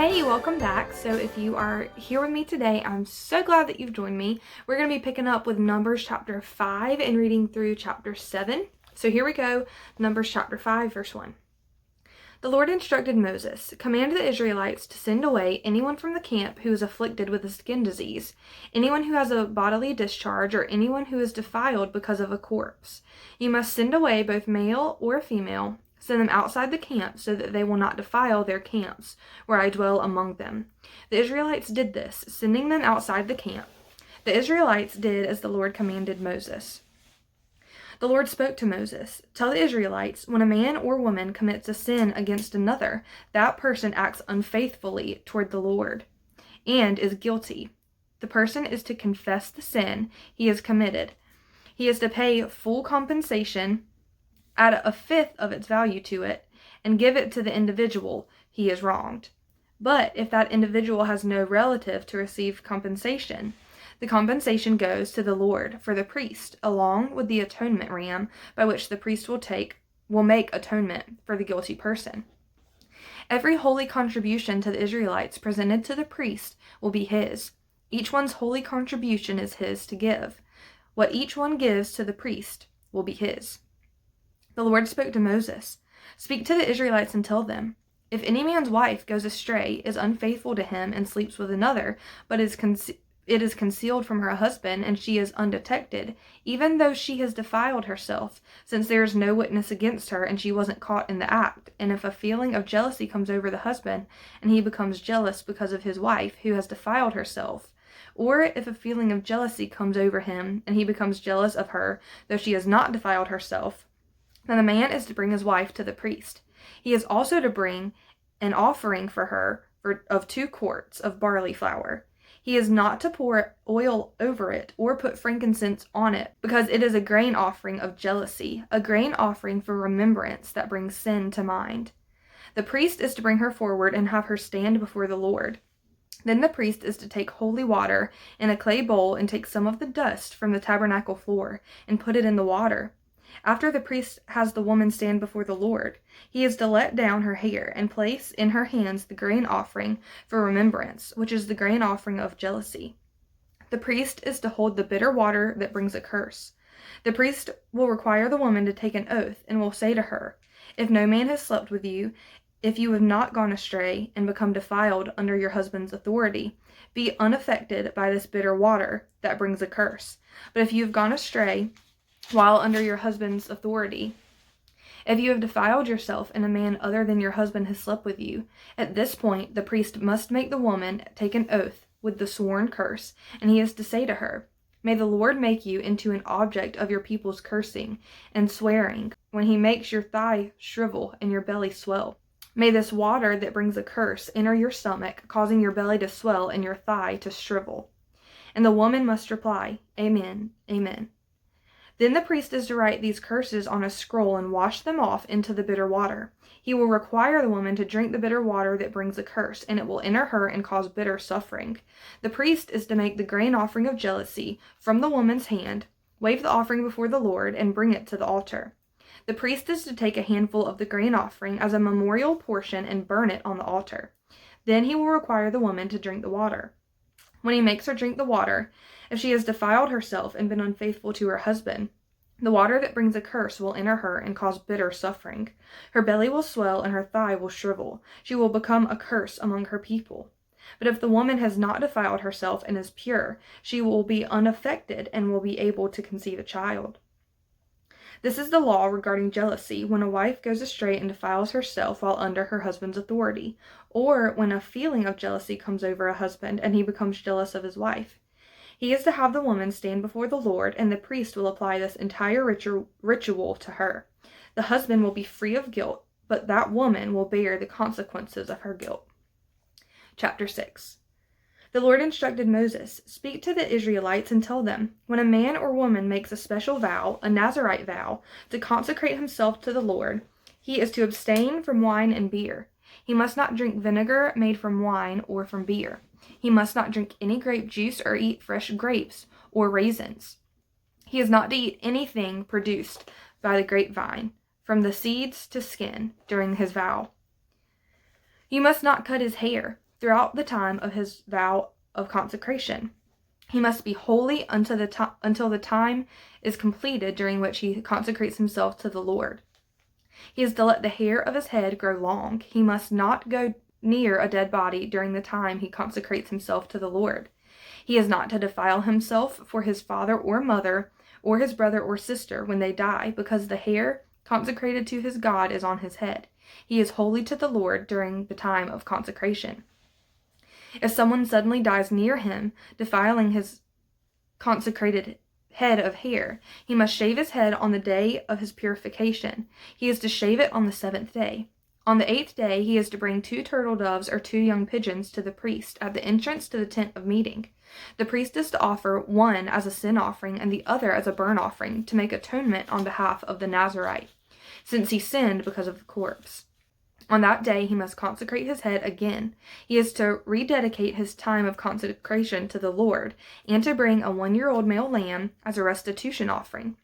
Hey, welcome back. So if you are here with me today, I'm so glad that you've joined me. We're going to be picking up with Numbers chapter 5 and reading through chapter 7. So here we go, Numbers chapter 5, verse 1. The Lord instructed Moses, "Command the Israelites to send away anyone from the camp who is afflicted with a skin disease, anyone who has a bodily discharge, or anyone who is defiled because of a corpse. You must send away both male or female. Send them outside the camp so that they will not defile their camps, where I dwell among them." The Israelites did this, sending them outside the camp. The Israelites did as the Lord commanded Moses. The Lord spoke to Moses, "Tell the Israelites, when a man or woman commits a sin against another, that person acts unfaithfully toward the Lord and is guilty. The person is to confess the sin he has committed. He is to pay full compensation, add a fifth of its value to it, and give it to the individual he has wronged. But if that individual has no relative to receive compensation, the compensation goes to the Lord for the priest, along with the atonement ram by which the priest will make atonement for the guilty person. Every holy contribution to the Israelites presented to the priest will be his. Each one's holy contribution is his to give. What each one gives to the priest will be his." The Lord spoke to Moses, "Speak to the Israelites and tell them, if any man's wife goes astray, is unfaithful to him, and sleeps with another, but it is concealed from her husband, and she is undetected, even though she has defiled herself, since there is no witness against her, and she wasn't caught in the act, and if a feeling of jealousy comes over the husband, and he becomes jealous because of his wife who has defiled herself, or if a feeling of jealousy comes over him, and he becomes jealous of her, though she has not defiled herself, then the man is to bring his wife to the priest. He is also to bring an offering for her of 2 quarts of barley flour. He is not to pour oil over it or put frankincense on it, because it is a grain offering of jealousy, a grain offering for remembrance that brings sin to mind. The priest is to bring her forward and have her stand before the Lord. Then the priest is to take holy water in a clay bowl and take some of the dust from the tabernacle floor and put it in the water. After the priest has the woman stand before the Lord, he is to let down her hair and place in her hands the grain offering for remembrance, which is the grain offering of jealousy. The priest is to hold the bitter water that brings a curse. The priest will require the woman to take an oath and will say to her, "If no man has slept with you, if you have not gone astray and become defiled under your husband's authority, be unaffected by this bitter water that brings a curse. But if you have gone astray while under your husband's authority, if you have defiled yourself and a man other than your husband has slept with you, at this point the priest must make the woman take an oath with the sworn curse, and he is to say to her, 'May the Lord make you into an object of your people's cursing and swearing, when he makes your thigh shrivel and your belly swell. May this water that brings a curse enter your stomach, causing your belly to swell and your thigh to shrivel.' And the woman must reply, 'Amen, amen.' Then the priest is to write these curses on a scroll and wash them off into the bitter water. He will require the woman to drink the bitter water that brings a curse, and it will enter her and cause bitter suffering. The priest is to make the grain offering of jealousy from the woman's hand, wave the offering before the Lord, and bring it to the altar. The priest is to take a handful of the grain offering as a memorial portion and burn it on the altar. Then he will require the woman to drink the water. When he makes her drink the water, if she has defiled herself and been unfaithful to her husband, the water that brings a curse will enter her and cause bitter suffering. Her belly will swell and her thigh will shrivel. She will become a curse among her people. But if the woman has not defiled herself and is pure, she will be unaffected and will be able to conceive a child. This is the law regarding jealousy when a wife goes astray and defiles herself while under her husband's authority, or when a feeling of jealousy comes over a husband and he becomes jealous of his wife. He is to have the woman stand before the Lord, and the priest will apply this entire ritual to her. The husband will be free of guilt, but that woman will bear the consequences of her guilt. Chapter 6. The Lord instructed Moses, "Speak to the Israelites and tell them, when a man or woman makes a special vow, a Nazirite vow, to consecrate himself to the Lord, he is to abstain from wine and beer. He must not drink vinegar made from wine or from beer. He must not drink any grape juice or eat fresh grapes or raisins. He is not to eat anything produced by the grapevine, from the seeds to skin, during his vow. You must not cut his hair. throughout the time of his vow of consecration. He must be holy until the time is completed during which he consecrates himself to the Lord. He is to let the hair of his head grow long. He must not go near a dead body during the time he consecrates himself to the Lord. He is not to defile himself for his father or mother or his brother or sister when they die, because the hair consecrated to his God is on his head. He is holy to the Lord during the time of consecration. If someone suddenly dies near him, defiling his consecrated head of hair, he must shave his head on the day of his purification. He is to shave it on the 7th day. On the 8th day, he is to bring 2 turtle doves or 2 young pigeons to the priest at the entrance to the tent of meeting. The priest is to offer one as a sin offering and the other as a burnt offering to make atonement on behalf of the Nazarite, since he sinned because of the corpse. On that day, he must consecrate his head again. He is to rededicate his time of consecration to the Lord, and to bring a 1-year-old male lamb as a restitution offering.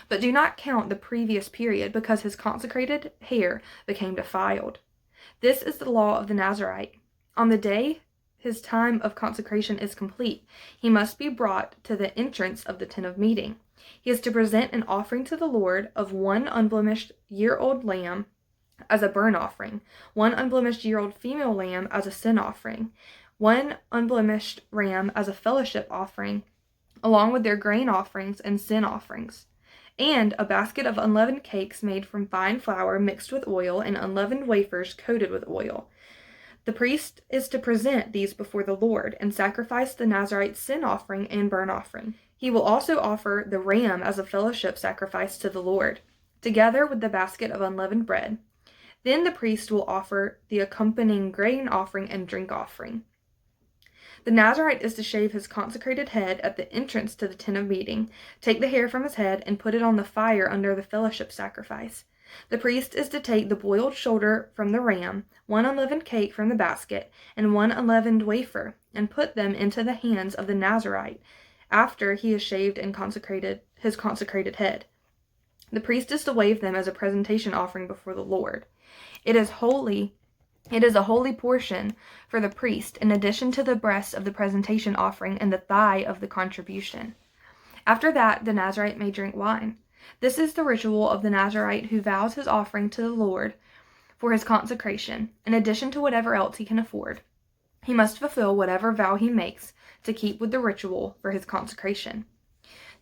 But do not count the previous period, because his consecrated hair became defiled. This is the law of the Nazarite. On the day his time of consecration is complete, he must be brought to the entrance of the tent of meeting. He is to present an offering to the Lord of 1 unblemished year-old lamb as a burnt offering, 1 unblemished year-old female lamb as a sin offering, 1 unblemished ram as a fellowship offering, along with their grain offerings and sin offerings, and a basket of unleavened cakes made from fine flour mixed with oil and unleavened wafers coated with oil. The priest is to present these before the Lord and sacrifice the Nazarite's sin offering and burnt offering. He will also offer the ram as a fellowship sacrifice to the Lord, together with the basket of unleavened bread. Then the priest will offer the accompanying grain offering and drink offering. The Nazarite is to shave his consecrated head at the entrance to the tent of meeting, take the hair from his head, and put it on the fire under the fellowship sacrifice. The priest is to take the boiled shoulder from the ram, 1 unleavened cake from the basket, and 1 unleavened wafer, and put them into the hands of the Nazarite after he has shaved and consecrated his consecrated head. The priest is to wave them as a presentation offering before the Lord. It is a holy portion for the priest, in addition to the breast of the presentation offering and the thigh of the contribution. After that, the Nazarite may drink wine. This is the ritual of the Nazarite who vows his offering to the Lord for his consecration, in addition to whatever else he can afford. He must fulfill whatever vow he makes to keep with the ritual for his consecration.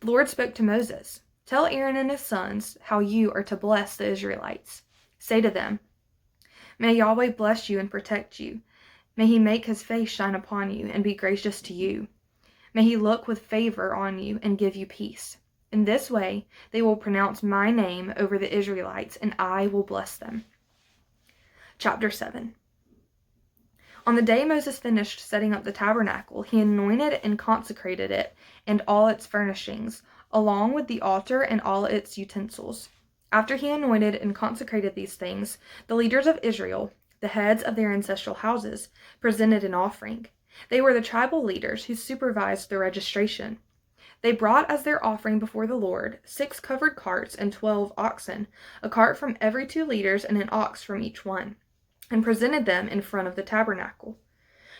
The Lord spoke to Moses, "Tell Aaron and his sons how you are to bless the Israelites. Say to them, May Yahweh bless you and protect you. May he make his face shine upon you and be gracious to you. May he look with favor on you and give you peace. In this way, they will pronounce my name over the Israelites, and I will bless them." Chapter 7. On the day Moses finished setting up the tabernacle, he anointed and consecrated it and all its furnishings, along with the altar and all its utensils. After he anointed and consecrated these things, the leaders of Israel, the heads of their ancestral houses, presented an offering. They were the tribal leaders who supervised the registration. They brought as their offering before the Lord 6 covered carts and 12 oxen, a cart from every 2 leaders and an ox from each one, and presented them in front of the tabernacle.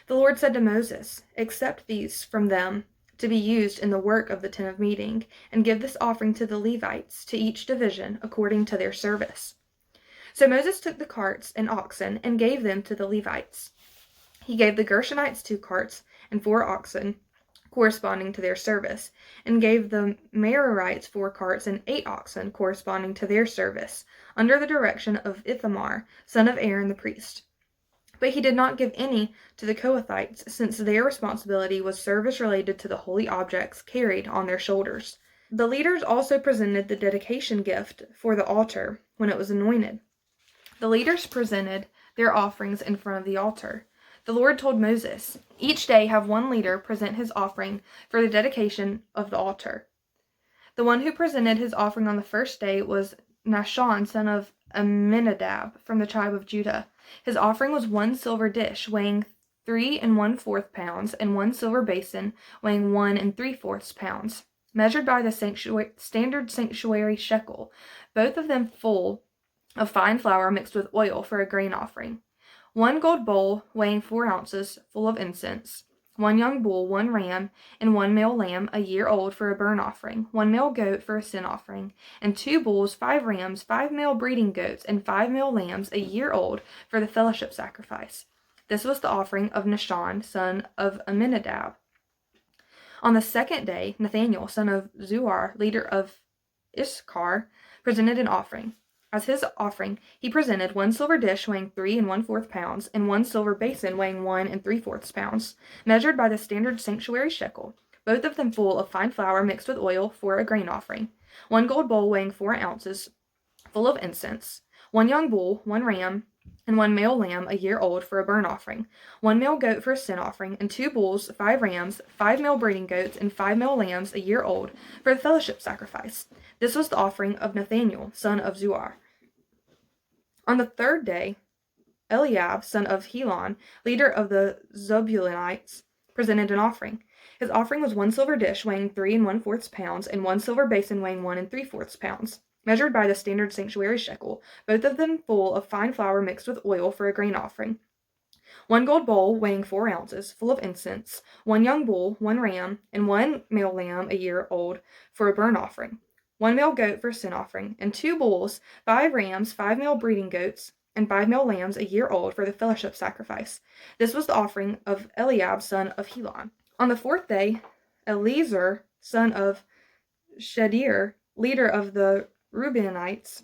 The Lord said to Moses, "Accept these from them to be used in the work of the tent of meeting, and give this offering to the Levites, to each division, according to their service." So Moses took the carts and oxen and gave them to the Levites. He gave the Gershonites 2 carts and 4 oxen, corresponding to their service, and gave the Merarites 4 carts and 8 oxen, corresponding to their service, under the direction of Ithamar, son of Aaron the priest. But he did not give any to the Kohathites, since their responsibility was service related to the holy objects carried on their shoulders. The leaders also presented the dedication gift for the altar when it was anointed. The leaders presented their offerings in front of the altar. The Lord told Moses, "Each day have 1 leader present his offering for the dedication of the altar." The one who presented his offering on the first day was Nahshon, son of Amminadab, from the tribe of Judah. His offering was 1 silver dish weighing 3 1/4 pounds, and 1 silver basin weighing 1 3/4 pounds, measured by the standard sanctuary shekel, both of them full of fine flour mixed with oil for a grain offering. 1 gold bowl weighing 4 ounces, full of incense, 1 young bull, 1 ram, and 1 male lamb a year old for a burnt offering, 1 male goat for a sin offering, and 2 bulls, 5 rams, 5 male breeding goats, and 5 male lambs a year old for the fellowship sacrifice. This was the offering of Nahshon, son of Amminadab. On the second day, Nathaniel, son of Zuar, leader of Issachar, presented an offering. As his offering, he presented 1 silver dish weighing 3 1/4 pounds, and 1 silver basin weighing 1 3/4 pounds, measured by the standard sanctuary shekel, both of them full of fine flour mixed with oil for a grain offering, 1 gold bowl weighing 4 ounces, full of incense, 1 young bull, 1 ram, and 1 male lamb a year old for a burnt offering, 1 male goat for a sin offering, and 2 bulls, 5 rams, 5 male breeding goats, and 5 male lambs a year old for the fellowship sacrifice. This was the offering of Nathaniel, son of Zuar. On the third day, Eliab, son of Helon, leader of the Zebulunites, presented an offering. His offering was 1 silver dish weighing 3 1/4 pounds, and 1 silver basin weighing 1 3/4 pounds, measured by the standard sanctuary shekel, both of them full of fine flour mixed with oil for a grain offering, 1 gold bowl weighing 4 ounces, full of incense, 1 young bull, 1 ram, and 1 male lamb a year old for a burnt offering, 1 male goat for a sin offering, and 2 bulls, 5 rams, 5 male breeding goats, and 5 male lambs a year old for the fellowship sacrifice. This was the offering of Eliab, son of Helon. On the fourth day, Eliezer, son of Shadir, leader of the Reubenites,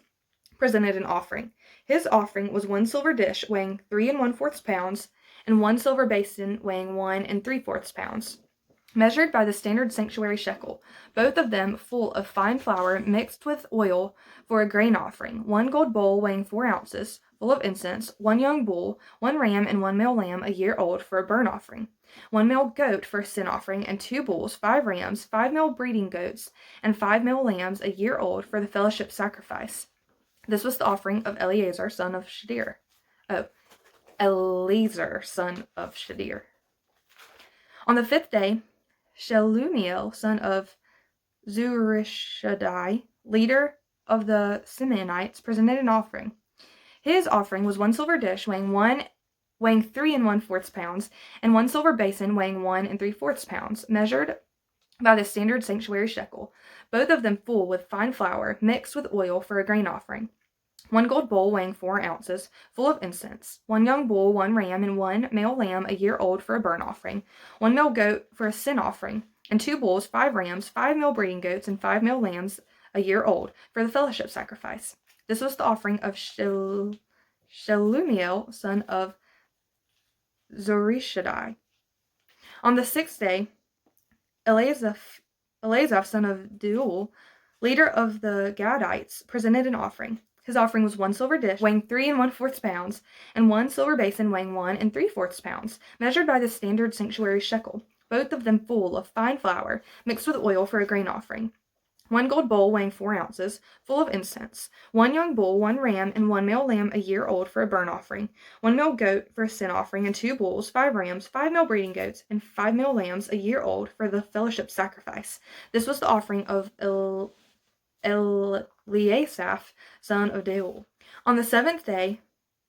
presented an offering. His offering was 1 silver dish weighing 3 1/4 pounds, and 1 silver basin weighing 1 3/4 pounds, measured by the standard sanctuary shekel, both of them full of fine flour mixed with oil for a grain offering, 1 gold bowl weighing 4 ounces, full of incense, 1 young bull, 1 ram, and 1 male lamb a year old for a burnt offering, 1 male goat for a sin offering, and 2 bulls, 5 rams, 5 male breeding goats, and 5 male lambs a year old for the fellowship sacrifice. This was the offering of Eleazar, son of Shadir. Eleazar, son of Shadir. On the fifth day, Shelumiel, son of Zurishaddai, leader of the Simeonites, presented an offering. His offering was 1 silver dish weighing 3 1/4 pounds, and 1 silver basin weighing 1 3/4 pounds, measured by the standard sanctuary shekel, both of them full with fine flour mixed with oil for a grain offering, 1 gold bowl weighing 4 ounces, full of incense, 1 young bull, 1 ram, and 1 male lamb a year old for a burnt offering, 1 male goat for a sin offering, and 2 bulls, 5 rams, 5 male breeding goats, and 5 male lambs a year old for the fellowship sacrifice. This was the offering of Shelumiel, son of Zurishaddai. On the sixth day, Elazaph, son of Deuel, leader of the Gadites, presented an offering. His offering was 1 silver dish weighing 3 1/4 pounds, and 1 silver basin weighing 1 3/4 pounds, measured by the standard sanctuary shekel, both of them full of fine flour mixed with oil for a grain offering, 1 gold bowl weighing 4 ounces, full of incense, 1 young bull, 1 ram, and 1 male lamb a year old for a burnt offering, 1 male goat for a sin offering, and 2 bulls, 5 rams, 5 male breeding goats, and 5 male lambs a year old for the fellowship sacrifice. This was the offering of Eliasaph, son of Deuel. On the seventh day,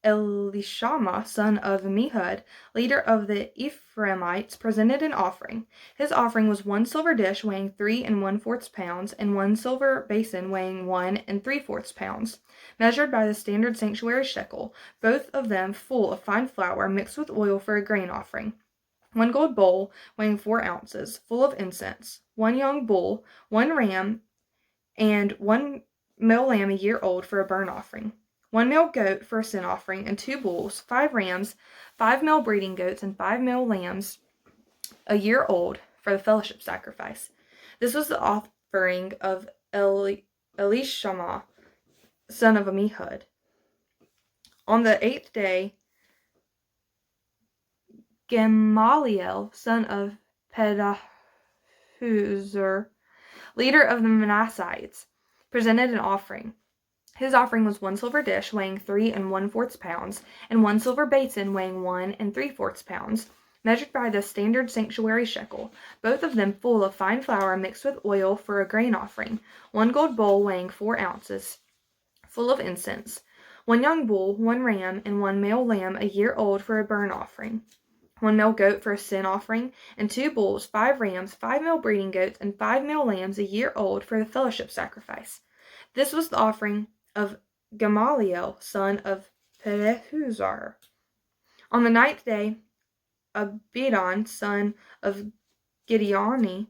Elishama, son of Ammihud, leader of the Ephraimites, presented an offering. His offering was 1 silver dish weighing 3 1/4 pounds, and 1 silver basin weighing 1 3/4 pounds, measured by the standard sanctuary shekel, both of them full of fine flour mixed with oil for a grain offering, 1 gold bowl weighing 4 ounces, full of incense, 1 young bull, 1 ram, and 1 male lamb a year old for a burnt offering, 1 male goat for a sin offering, and 2 bulls, 5 rams, 5 male breeding goats, and 5 male lambs a year old for the fellowship sacrifice. This was the offering of Elishama, son of Ammihud. On the 8th day, Gamaliel, son of Pedahuzur, leader of the Manassites, presented an offering. His offering was 1 silver dish weighing 3 1/4 pounds, and 1 silver basin weighing 1 3/4 pounds, measured by the standard sanctuary shekel, both of them full of fine flour mixed with oil for a grain offering, 1 gold bowl weighing 4 ounces, full of incense, 1 young bull, 1 ram, and 1 male lamb a year old for a burnt offering, 1 male goat for a sin offering, and 2 bulls, 5 rams, 5 male breeding goats, and 5 male lambs a year old for the fellowship sacrifice. This was the offering of Gamaliel, son of Pedahuzar. On the 9th day, Abidan, son of Gideoni,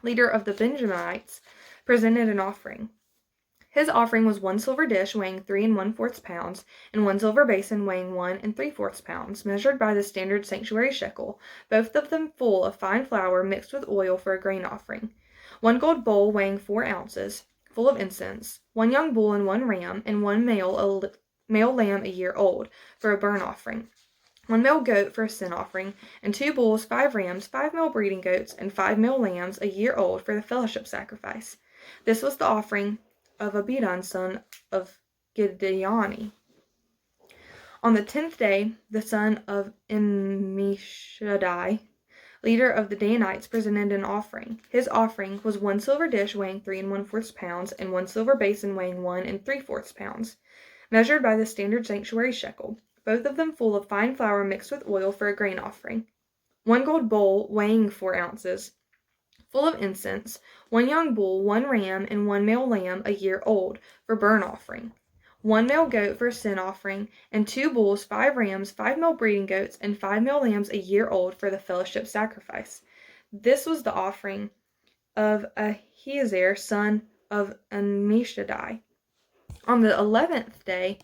leader of the Benjamites, presented an offering. His offering was 1 silver dish weighing 3 1/4 pounds, and 1 silver basin weighing 1 3/4 pounds, measured by the standard sanctuary shekel, both of them full of fine flour mixed with oil for a grain offering. 1 gold bowl weighing 4 ounces, full of incense, 1 young bull and 1 ram, and 1 male lamb a year old, for a burnt offering. 1 male goat for a sin offering, and 2 bulls, 5 rams, 5 male breeding goats, and 5 male lambs a year old for the fellowship sacrifice. This was the offering of Abidan, son of Gideoni. On the 10th day, the son of Ammishaddai, leader of the Danites, presented an offering. His offering was 1 silver dish weighing 3 1/4 pounds, and 1 silver basin weighing 1 3/4 pounds, measured by the standard sanctuary shekel, both of them full of fine flour mixed with oil for a grain offering. 1 gold bowl weighing 4 ounces, full of incense, 1 young bull, 1 ram, and 1 male lamb a year old, for burnt offering. 1 male goat for a sin offering, and 2 bulls, 5 rams, 5 male breeding goats, and 5 male lambs a year old for the fellowship sacrifice. This was the offering of Ahiezer, son of Ammishaddai. On the 11th day,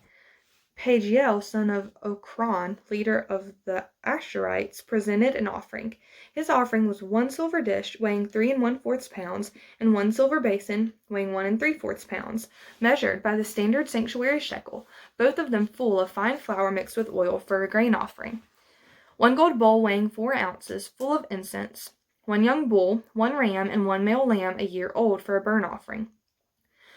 Pagiel, son of Okran, leader of the Asherites, presented an offering. His offering was 1 silver dish weighing 3 1/4 pounds, and 1 silver basin weighing 1 3/4 pounds, measured by the standard sanctuary shekel, both of them full of fine flour mixed with oil for a grain offering. 1 gold bowl weighing 4 ounces, full of incense, 1 young bull, 1 ram, and 1 male lamb a year old for a burnt offering.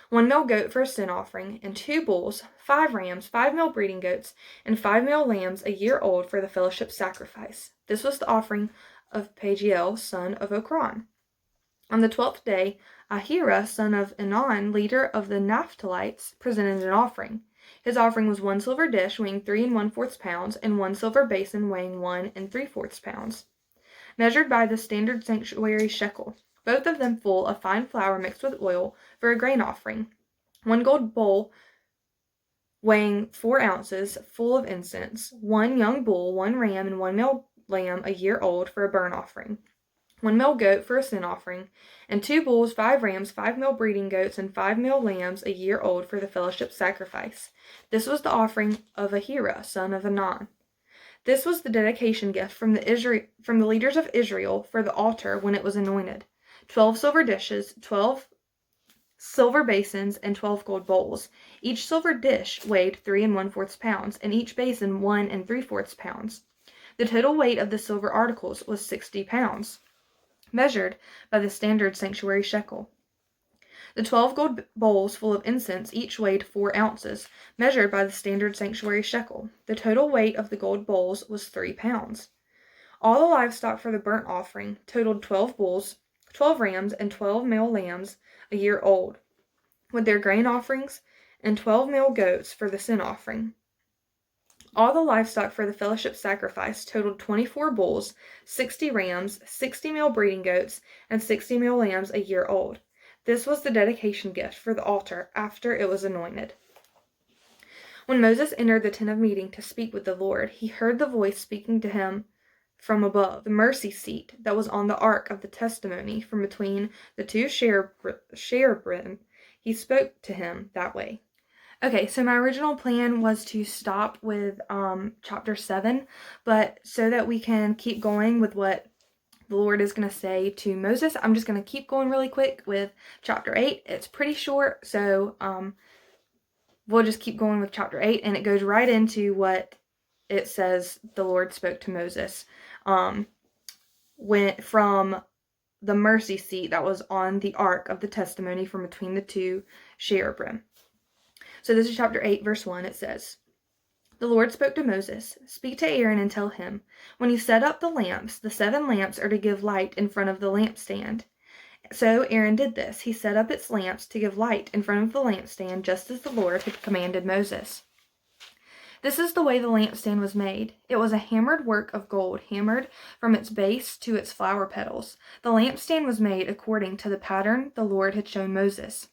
1 male goat for a sin offering, and 2 bulls, 5 rams, 5 male breeding goats, and 5 male lambs a year old for the fellowship sacrifice. This was the offering of Pagiel, son of Okran. On the 12th day, Ahira, son of Enan, leader of the Naphtalites, presented an offering. His offering was 1 silver dish weighing 3 1/4 pounds, and 1 silver basin weighing 1 3/4 pounds, measured by the standard sanctuary shekel, both of them full of fine flour mixed with oil for a grain offering. 1 gold bowl weighing 4 ounces, full of incense, 1 young bull, 1 ram, and 1 male lamb a year old for a burnt offering. 1 male goat for a sin offering, and 2 bulls, 5 rams, 5 male breeding goats, and 5 male lambs a year old for the fellowship sacrifice. This was the offering of Ahira, son of Enan. This was the dedication gift from the leaders of Israel for the altar when it was anointed. 12 silver dishes, 12 silver basins, and 12 gold bowls. Each silver dish weighed 3 1/4 pounds, and each basin 1 3/4 pounds. The total weight of the silver articles was 60 pounds, measured by the standard sanctuary shekel. The 12 gold bowls full of incense each weighed 4 ounces, measured by the standard sanctuary shekel. The total weight of the gold bowls was 3 pounds. All the livestock for the burnt offering totaled 12 bulls, 12 rams, and 12 male lambs a year old, with their grain offerings, and 12 male goats for the sin offering. All the livestock for the fellowship sacrifice totaled 24 bulls, 60 rams, 60 male breeding goats, and 60 male lambs a year old. This was the dedication gift for the altar after it was anointed. When Moses entered the tent of meeting to speak with the Lord, he heard the voice speaking to him from above, the mercy seat that was on the ark of the testimony, from between the 2 cherubim. He spoke to him that way. Okay, so my original plan was to stop with chapter 7, but so that we can keep going with what the Lord is going to say to Moses, I'm just going to keep going really quick with chapter 8. It's pretty short, so we'll just keep going with chapter 8, and it goes right into what it says the Lord spoke to Moses from the mercy seat that was on the ark of the testimony from between the 2 cherubim. So this is chapter 8, verse 1. It says, The Lord spoke to Moses, Speak to Aaron and tell him, When you set up the lamps, the 7 lamps are to give light in front of the lampstand. So Aaron did this. He set up its lamps to give light in front of the lampstand, just as the Lord had commanded Moses. This is the way the lampstand was made. It was a hammered work of gold, hammered from its base to its flower petals. The lampstand was made according to the pattern the Lord had shown Moses.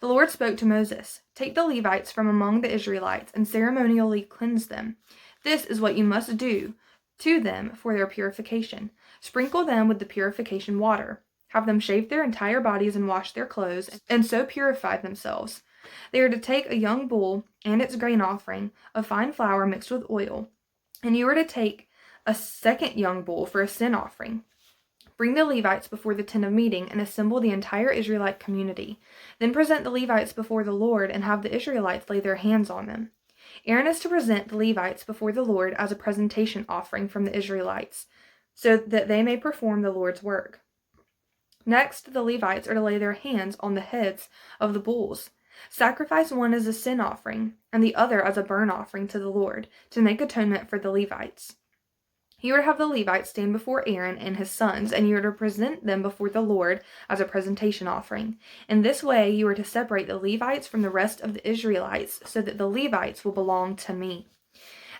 The Lord spoke to Moses, "Take the Levites from among the Israelites and ceremonially cleanse them. This is what you must do to them for their purification. Sprinkle them with the purification water. Have them shave their entire bodies and wash their clothes, and so purify themselves. They are to take a young bull and its grain offering of fine flour mixed with oil, and you are to take a second young bull for a sin offering. Bring the Levites before the tent of meeting and assemble the entire Israelite community. Then present the Levites before the Lord and have the Israelites lay their hands on them. Aaron is to present the Levites before the Lord as a presentation offering from the Israelites, so that they may perform the Lord's work. Next, the Levites are to lay their hands on the heads of the bulls. Sacrifice one as a sin offering, and the other as a burnt offering to the Lord, to make atonement for the Levites. You are to have the Levites stand before Aaron and his sons, and you are to present them before the Lord as a presentation offering. In this way, you are to separate the Levites from the rest of the Israelites, so that the Levites will belong to me.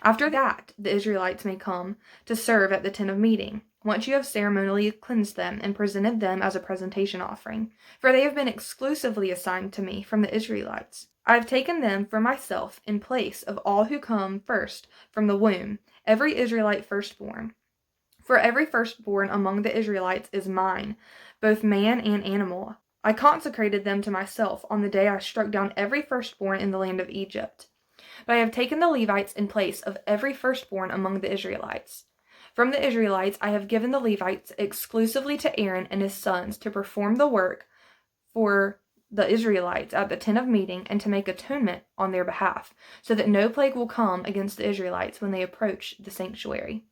After that, the Israelites may come to serve at the tent of meeting, once you have ceremonially cleansed them and presented them as a presentation offering, for they have been exclusively assigned to me from the Israelites. I have taken them for myself in place of all who come first from the womb, every Israelite firstborn. For every firstborn among the Israelites is mine, both man and animal. I consecrated them to myself on the day I struck down every firstborn in the land of Egypt. But I have taken the Levites in place of every firstborn among the Israelites. From the Israelites I have given the Levites exclusively to Aaron and his sons to perform the work for the Israelites at the tent of meeting and to make atonement on their behalf, so that no plague will come against the Israelites when they approach the sanctuary.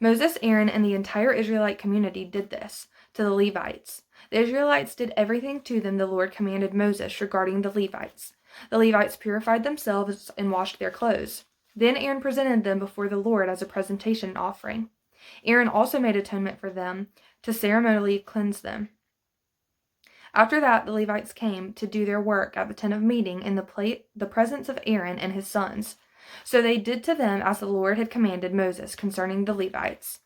Moses, Aaron, and the entire Israelite community did this to the Levites. The Israelites did everything to them the Lord commanded Moses regarding the Levites. The Levites purified themselves and washed their clothes. Then Aaron presented them before the Lord as a presentation offering. Aaron also made atonement for them to ceremonially cleanse them. After that, the Levites came to do their work at the tent of meeting in the presence of Aaron and his sons. So they did to them as the Lord had commanded Moses concerning the Levites.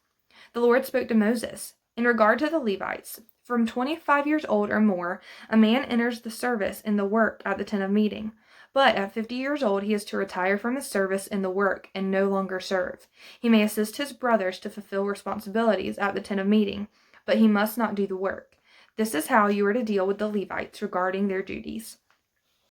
The Lord spoke to Moses, "In regard to the Levites, from 25 years old or more, a man enters the service in the work at the tent of meeting. But at 50 years old, he is to retire from his service in the work and no longer serve. He may assist his brothers to fulfill responsibilities at the tent of meeting, but he must not do the work. This is how you are to deal with the Levites regarding their duties."